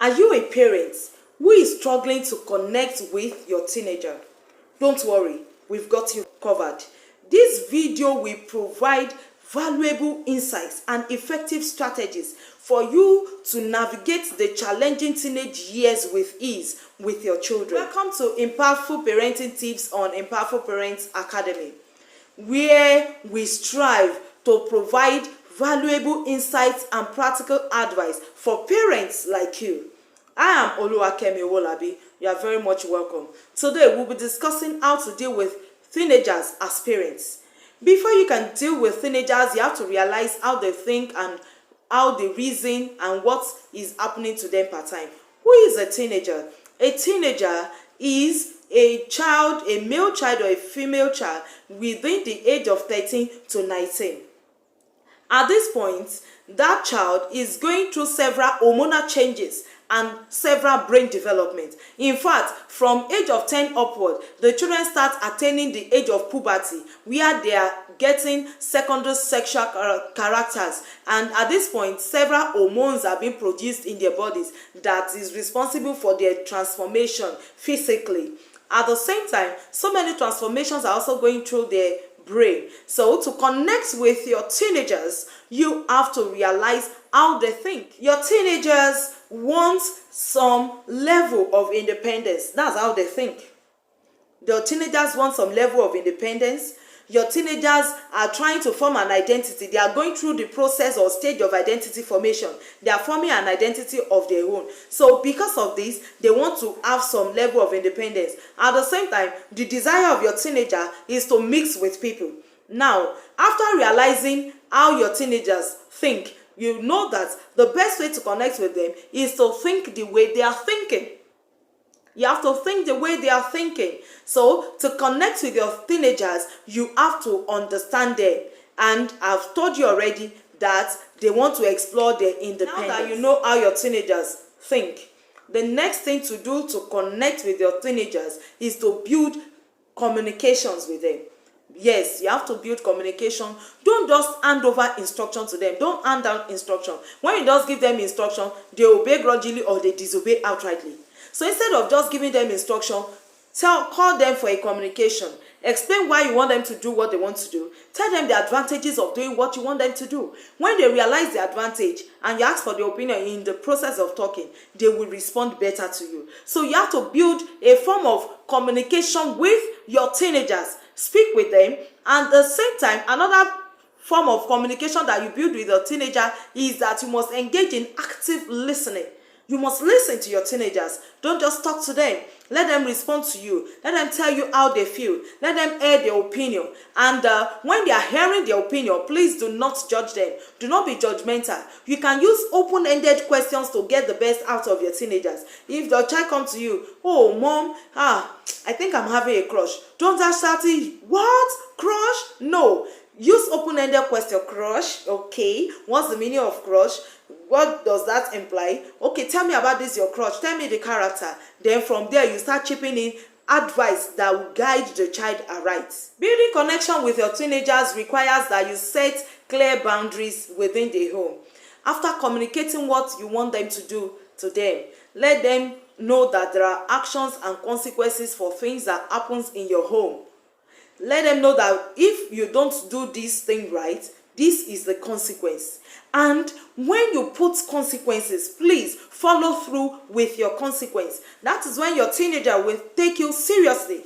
Are you a parent who is struggling to connect with your teenager? Don't worry, we've got you covered. This video will provide valuable insights and effective strategies for you to navigate the challenging teenage years with ease with your children. Welcome to Impactful Parenting Tips on Impactful Parents Academy, where we strive to provide valuable insights and practical advice for parents like you. I am Oluwakemi Owolabi. You are very much welcome. Today we'll be discussing how to deal with teenagers as parents. Before you can deal with teenagers, you have to realize how they think and how they reason and what is happening to them per time. Who is a teenager? A teenager is a child, a male child or a female child within the age of 13 to 19. At this point, that child is going through several hormonal changes and several brain development. In fact, from age of 10 upward, the children start attaining the age of puberty, where they are getting secondary sexual characters. And at this point, several hormones are being produced in their bodies that is responsible for their transformation physically. At the same time, so many transformations are also going through their brain. So to connect with your teenagers, you have to realize how they think. Your teenagers want some level of independence. That's how they think. Your teenagers want some level of independence. Your teenagers are trying to form an identity. They are going through the process or stage of identity formation. They are forming an identity of their own. So because of this, they want to have some level of independence. At the same time, the desire of your teenager is to mix with people. Now, after realizing how your teenagers think, you know that the best way to connect with them is to think the way they are thinking. You have to think the way they are thinking. So to connect with your teenagers, you have to understand them. And I've told you already that they want to explore their independence. Now that you know how your teenagers think, the next thing to do to connect with your teenagers is to build communications with them. Yes, you have to build communication. Don't just hand over instruction to them. Don't hand down instruction. When you just give them instruction, they obey grudgingly or they disobey outrightly. So instead of just giving them instruction, call them for a communication. Explain why you want them to do what they want to do. Tell them the advantages of doing what you want them to do. When they realize the advantage and you ask for their opinion in the process of talking, they will respond better to you. So you have to build a form of communication with your teenagers. Speak with them, and at the same time, another form of communication that you build with your teenager is that you must engage in active listening. You must listen to your teenagers. Don't just talk to them. Let them respond to you. Let them tell you how they feel. Let them air their opinion. And when they are hearing their opinion, please do not judge them. Do not be judgmental. You can use open-ended questions to get the best out of your teenagers. If the child comes to you, "Oh, mom, I think I'm having a crush." Don't just start it. "What? Crush?" No. Use open-ended question. "Crush? Okay. What's the meaning of crush? What does that imply? Okay, tell me about this, your crush. Tell me the character." Then from there, you start chipping in advice that will guide the child aright. Building connection with your teenagers requires that you set clear boundaries within the home. After communicating what you want them to do to them, let them know that there are actions and consequences for things that happens in your home. Let them know that if you don't do this thing right, this is the consequence. And when you put consequences, please follow through with your consequence. That is when your teenager will take you seriously.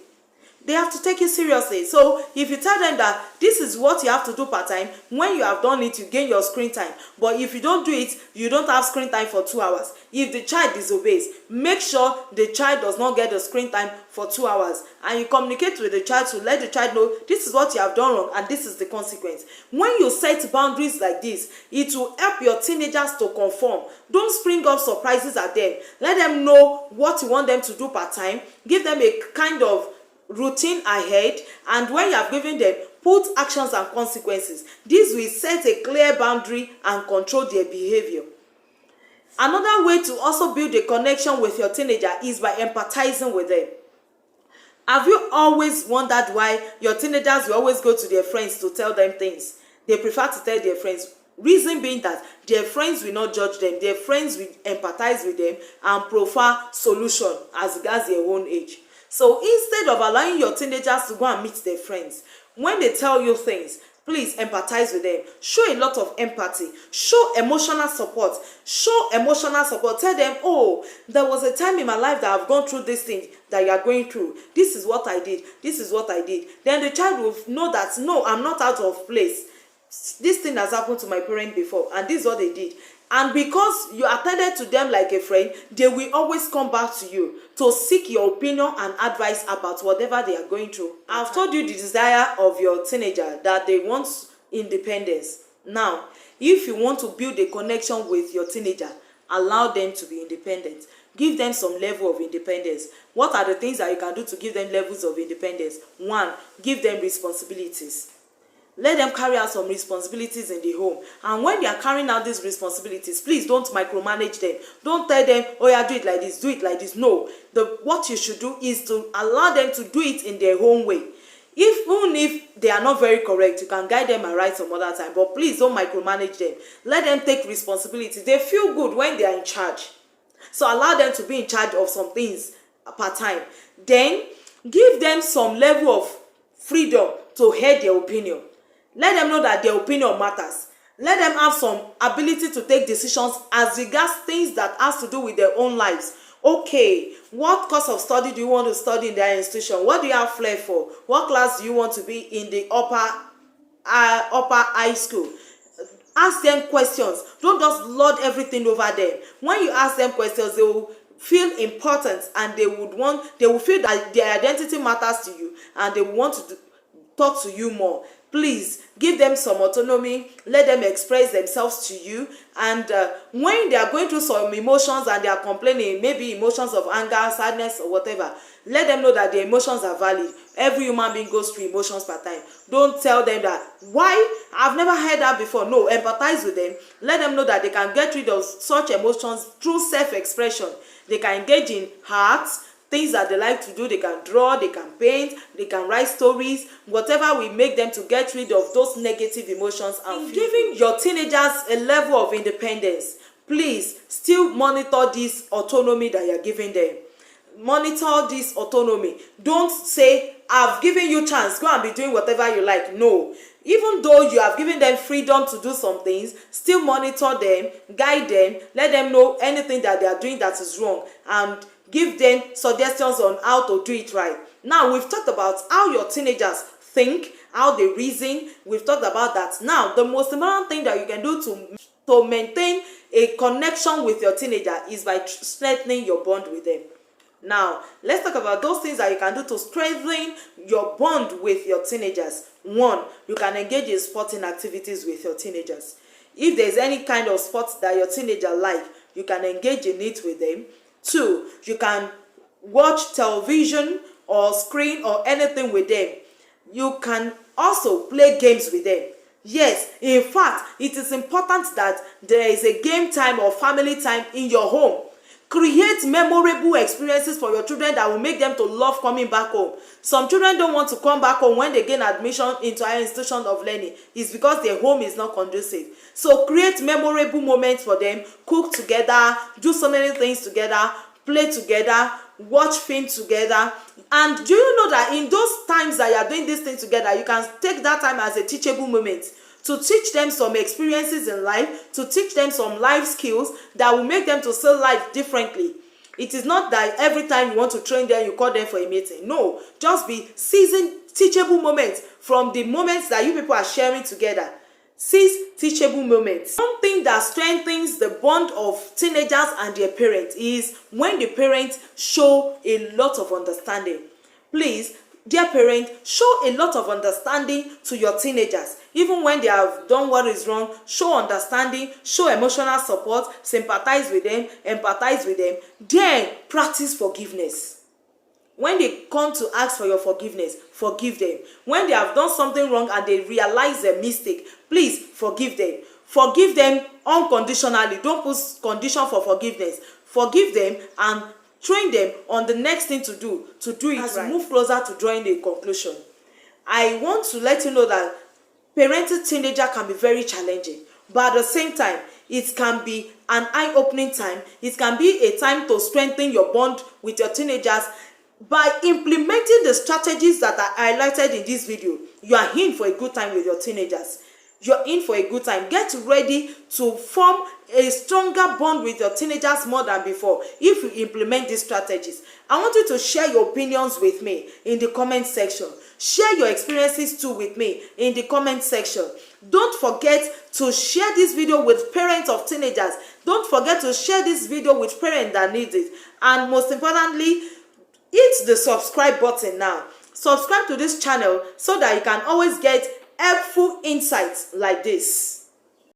They have to take you seriously. So if you tell them that this is what you have to do part time, when you have done it, you gain your screen time. But if you don't do it, you don't have screen time for 2 hours. If the child disobeys, make sure the child does not get the screen time for 2 hours. And you communicate with the child to let the child know this is what you have done wrong and this is the consequence. When you set boundaries like this, it will help your teenagers to conform. Don't spring up surprises at them. Let them know what you want them to do part time. Give them a kind of routine ahead, and when you have given them, put actions and consequences. This will set a clear boundary and control their behavior. Another way to also build a connection with your teenager is by empathizing with them. Have you always wondered why your teenagers will always go to their friends to tell them things? They prefer to tell their friends. Reason being that their friends will not judge them, their friends will empathize with them and prefer solution as regards their own age. So instead of allowing your teenagers to go and meet their friends, when they tell you things, please empathize with them. Show a lot of empathy. Show emotional support. Tell them, oh, there was a time in my life that I've gone through this thing that you are going through. This is what I did. Then the child will know that, no, I'm not out of place. This thing has happened to my parent before, and this is what they did. And because you attended to them like a friend, they will always come back to you to seek your opinion and advice about whatever they are going through. I've told you the desire of your teenager, that they want independence. Now, if you want to build a connection with your teenager, allow them to be independent. Give them some level of independence. What are the things that you can do to give them levels of independence? 1, give them responsibilities. Let them carry out some responsibilities in the home. And when they are carrying out these responsibilities, please don't micromanage them. Don't tell them, oh yeah, do it like this, do it like this. No. What you should do is to allow them to do it in their own way. Even if they are not very correct, you can guide them and right some other time. But please don't micromanage them. Let them take responsibility. They feel good when they are in charge. So allow them to be in charge of some things per time. Then give them some level of freedom to hear their opinion. Let them know that their opinion matters. Let them have some ability to take decisions as regards things that has to do with their own lives. Okay, what course of study do you want to study in their institution? What do you have flair for? What class do you want to be in the upper high school? Ask them questions. Don't just lord everything over them. When you ask them questions, they will feel important, and they will feel that their identity matters to you, and they will want to talk to you more. Please give them some autonomy. Let them express themselves to you. And when they are going through some emotions and they are complaining, maybe emotions of anger, sadness, or whatever, let them know that their emotions are valid. Every human being goes through emotions per time. Don't tell them that, why? I've never heard that before. No, empathize with them. Let them know that they can get rid of such emotions through self-expression. They can engage in arts, things that they like to do. They can draw, they can paint, they can write stories, whatever will make them to get rid of those negative emotions. And giving your teenagers a level of independence, please still monitor this autonomy that you're giving them. Monitor this autonomy. Don't say, I've given you chance, go and be doing whatever you like. No. Even though you have given them freedom to do some things, still monitor them, guide them, let them know anything that they are doing that is wrong, and give them suggestions on how to do it right. Now, we've talked about how your teenagers think, how they reason. We've talked about that. Now, the most important thing that you can do to maintain a connection with your teenager is by strengthening your bond with them. Now, let's talk about those things that you can do to strengthen your bond with your teenagers. 1, you can engage in sporting activities with your teenagers. If there's any kind of sports that your teenager like, you can engage in it with them. 2, you can watch television or screen or anything with them. You can also play games with them. Yes, in fact, it is important that there is a game time or family time in your home. Create memorable experiences for your children that will make them to love coming back home. Some children don't want to come back home when they gain admission into an institution of learning. It's because their home is not conducive. So create memorable moments for them. Cook together, do so many things together, play together, watch films together. And do you know that in those times that you are doing these things together, you can take that time as a teachable moment to teach them some experiences in life, to teach them some life skills that will make them to see life differently. It is not that every time you want to train them, you call them for a meeting. No, just be seizing teachable moments from the moments that you people are sharing together. Seize teachable moments. One thing that strengthens the bond of teenagers and their parents is when the parents show a lot of understanding. Please, dear parent, show a lot of understanding to your teenagers. Even when they have done what is wrong, show understanding, show emotional support, sympathize with them, empathize with them. Then practice forgiveness. When they come to ask for your forgiveness, forgive them. When they have done something wrong and they realize their mistake, please forgive them. Forgive them unconditionally. Don't put condition for forgiveness. Forgive them and train them on the next thing to do it as right. Move closer to drawing a conclusion. I want to let you know that parenting teenager can be very challenging. but at the same time, it can be an eye-opening time. It can be a time to strengthen your bond with your teenagers. By implementing the strategies that are highlighted in this video, you are in for a good time with your teenagers. You're in for a good time. Get ready to form a stronger bond with your teenagers more than before if you implement these strategies. I want you to share your opinions with me in the comment section. Share your experiences too with me in the comment section. Don't forget to share this video with parents of teenagers. Don't forget to share this video with parents that need it. And most importantly, hit the subscribe button now. Subscribe to this channel so that you can always get helpful insights like this.